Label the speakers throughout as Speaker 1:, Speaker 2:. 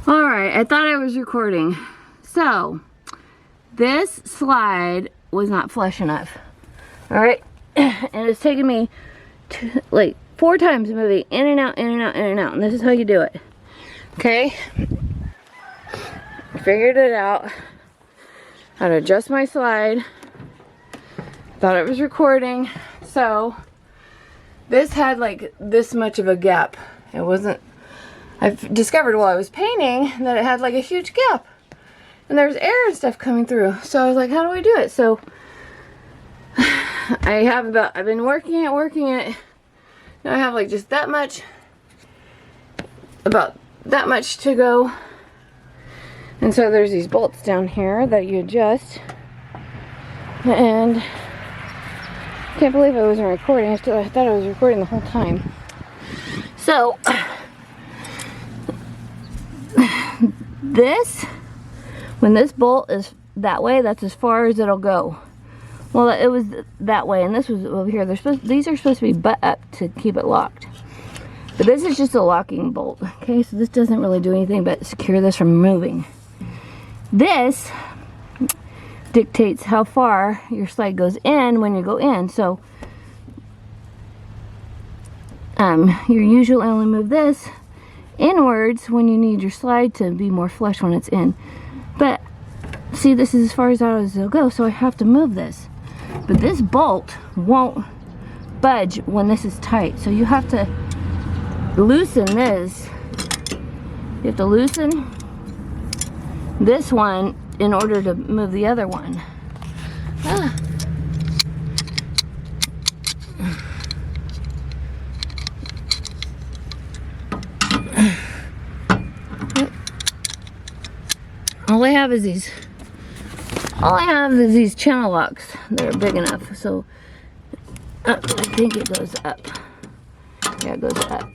Speaker 1: Alright, I thought I was recording. So, this slide was not flush enough. Alright, and it's taken me like 4 times moving in and out, in and out, in and out. And this is how you do it. Okay? Figured it out. How to adjust my slide. Thought it was recording. So, this had like this much of a gap. It wasn't... I've discovered while I was painting that it had like a huge gap. And there's air and stuff coming through. So I was like, how do I do it? So I've been working it. Now I have like just that much, about that much to go. And so there's these bolts down here that you adjust. And I can't believe I wasn't recording. I thought I was recording the whole time. So when this bolt is that way, that's as far as it'll go. Well, it was that way, and this was over here. These are supposed to be butt up to keep it locked. But this is just a locking bolt. Okay, so this doesn't really do anything but secure this from moving. This dictates how far your slide goes in when you go in. So you usually only move this inwards when you need your slide to be more flush when it's in. But see, this is as far as it'll go, so I have to move this. But this bolt won't budge when this is tight, so you have to loosen this. You have to loosen this one in order to move the other one. All I have is these channel locks that are big enough. So I think it goes up. Yeah, it goes up.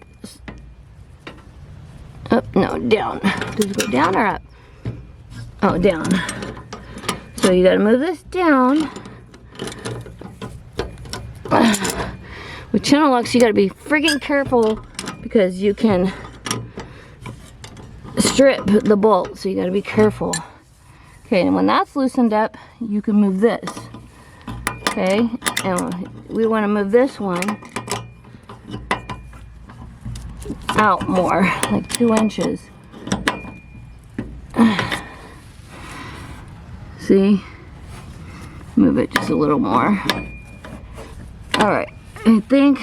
Speaker 1: Up, no, down. Does it go down or up? Oh, down. So you gotta move this down. With channel locks, you gotta be freaking careful because you can strip the bolt, so you got to be careful. Okay, and when that's loosened up, you can move this. Okay, and we want to move this one out more, like 2 inches. See? Move it just a little more. Alright, I think.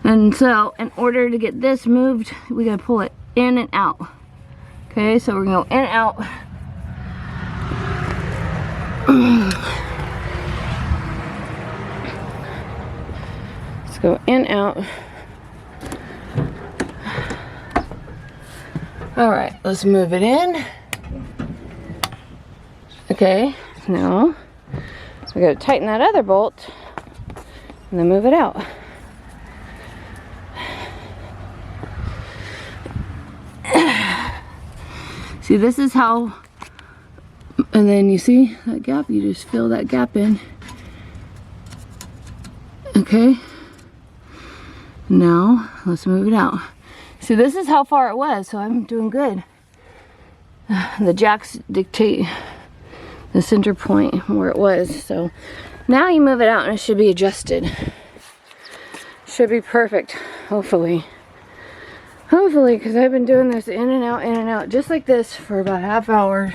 Speaker 1: And so, in order to get this moved, we got to pull it in and out. Okay, so we're gonna go in and out. Let's go in, out. Alright, let's move it in. Okay, now we gotta tighten that other bolt and then move it out. See, this is how, and then you see that gap, you just fill that gap in. Okay, now let's move it out. See, this is how far it was, so I'm doing good. The jacks dictate the center point where it was, so now you move it out and it should be adjusted. Should be perfect, hopefully. Hopefully, because I've been doing this in and out, just like this for about a half hour,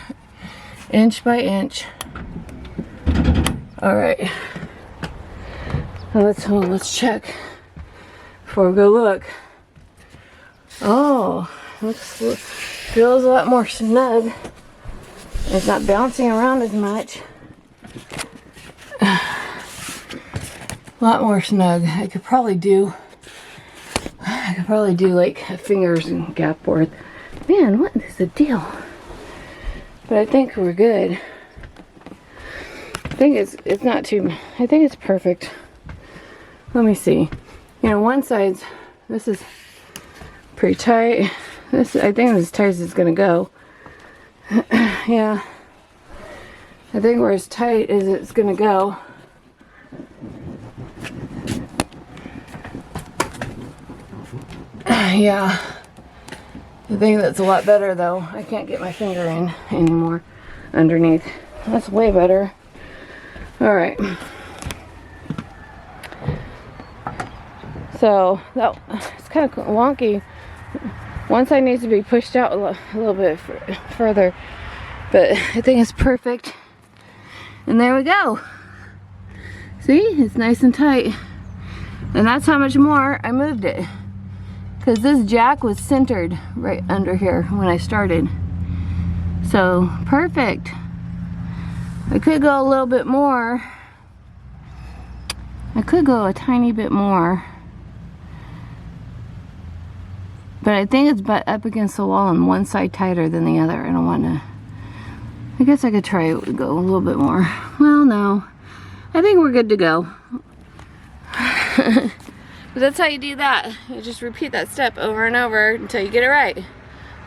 Speaker 1: inch by inch. Alright. Let's check before we go look. Oh, feels a lot more snug. It's not bouncing around as much. A lot more snug. I could probably do like a fingers and gap worth. Man, what is the deal? But I think we're good. I think it's not too, I think it's perfect. Let me see. You know, one side's, this is pretty tight. This, I think it's as tight as it's gonna go. Yeah. I think we're as tight as it's gonna go. Yeah. The thing that's a lot better though, I can't get my finger in anymore underneath. That's way better. Alright. So, it's kind of wonky. One side needs to be pushed out a little bit further. But I think it's perfect. And there we go. See? It's nice and tight. And that's how much more I moved it. Because this jack was centered right under here when I started. So, perfect. I could go a little bit more. I could go a tiny bit more. But I think it's up against the wall on one side tighter than the other. I don't want to... I guess I could try to go a little bit more. Well, no. I think we're good to go. But that's how you do that. You just repeat that step over and over until you get it right.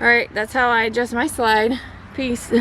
Speaker 1: Alright, that's how I adjust my slide. Peace.